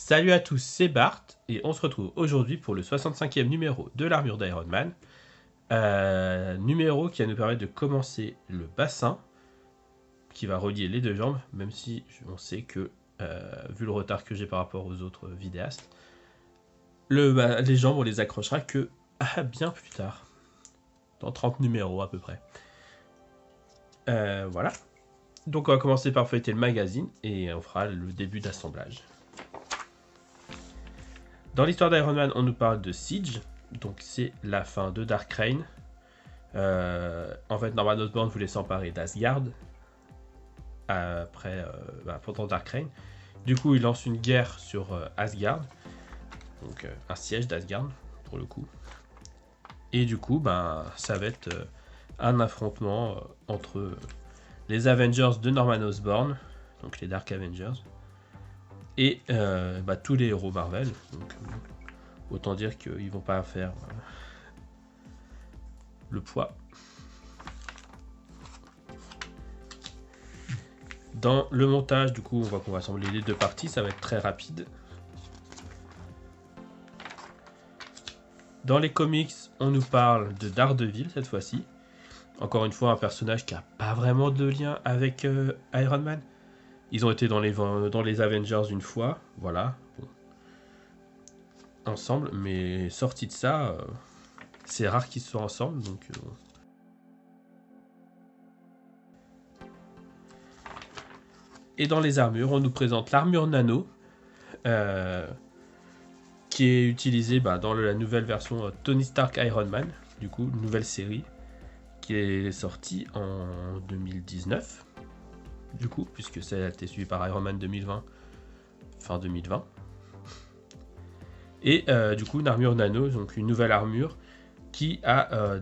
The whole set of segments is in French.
Salut à tous, c'est Bart et on se retrouve aujourd'hui pour le 65e numéro de l'armure d'Iron Man. Numéro qui va nous permettre de commencer le bassin qui va relier les deux jambes, même si on sait que, vu le retard que j'ai par rapport aux autres vidéastes, les jambes on les accrochera que bien plus tard, dans 30 numéros à peu près. Voilà. Donc on va commencer par feuilleter le magazine et on fera le début d'assemblage. Dans l'histoire d'Iron Man, on nous parle de Siege, donc c'est la fin de Dark Reign. En fait, Norman Osborn voulait s'emparer d'Asgard pendant Dark Reign. Du coup, il lance une guerre sur Asgard, donc un siège d'Asgard pour le coup. Et du coup, ça va être un affrontement entre les Avengers de Norman Osborn, donc les Dark Avengers, et tous les héros Marvel. Donc, autant dire qu'ils vont pas faire le poids. Dans le montage, du coup, on voit qu'on va assembler les deux parties, ça va être très rapide. Dans les comics, on nous parle de Daredevil cette fois-ci. Encore une fois, un personnage qui n'a pas vraiment de lien avec Iron Man. Ils ont été dans les Avengers une fois, voilà, bon. Ensemble, mais sorti de ça, c'est rare qu'ils soient ensemble, donc... Et dans les armures, on nous présente l'armure nano, qui est utilisée dans la nouvelle version Tony Stark Iron Man, du coup, une nouvelle série, qui est sortie en 2019, du coup, puisque ça a été suivi par Iron Man 2020, fin 2020. Et du coup, une armure nano, donc une nouvelle armure, qui a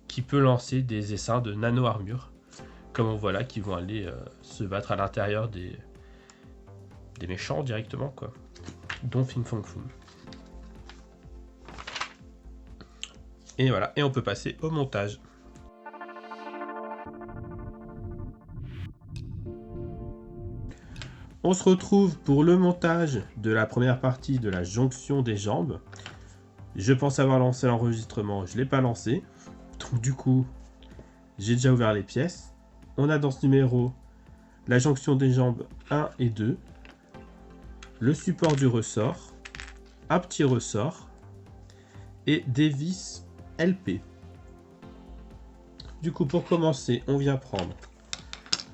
qui peut lancer des essaims de nano-armure, comme on voit là, qui vont aller se battre à l'intérieur des méchants directement, quoi, dont Fin Fang Foom. Et voilà, et on peut passer au montage. On se retrouve pour le montage de la première partie de la jonction des jambes. Je pense avoir lancé l'enregistrement, je ne l'ai pas lancé. Donc du coup, j'ai déjà ouvert les pièces. On a dans ce numéro la jonction des jambes 1 et 2, le support du ressort, un petit ressort et des vis LP. Du coup, pour commencer, on vient prendre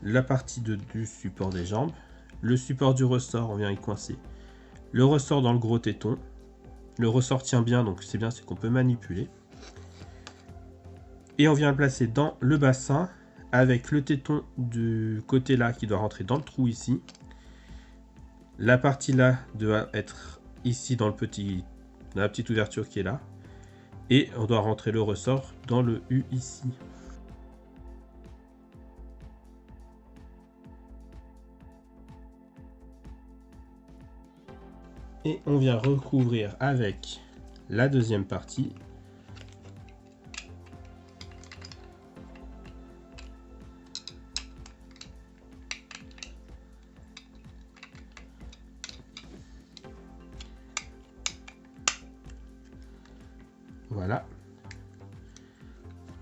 la partie du support des jambes, le support du ressort, on vient y coincer le ressort dans le gros téton. Le ressort tient bien, donc c'est bien, c'est qu'on peut manipuler. Et on vient le placer dans le bassin avec le téton du côté là qui doit rentrer dans le trou ici. La partie là doit être ici dans la petite ouverture qui est là. Et on doit rentrer le ressort dans le U ici. Et on vient recouvrir avec la deuxième partie. Voilà.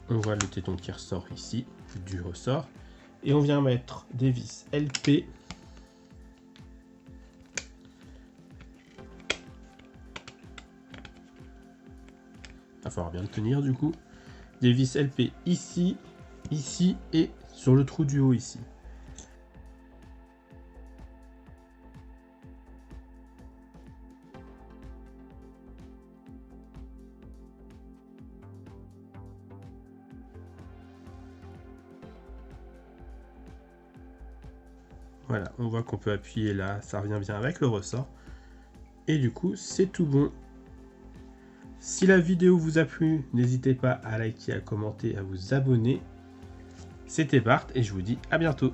On voit le téton qui ressort ici du ressort. Et on vient mettre des vis LP. Il va falloir bien le tenir du coup. Des vis LP ici, ici et sur le trou du haut ici. Voilà, on voit qu'on peut appuyer là, ça revient bien avec le ressort. Et du coup, c'est tout bon. Si la vidéo vous a plu, n'hésitez pas à liker, à commenter, à vous abonner. C'était Bart et je vous dis à bientôt.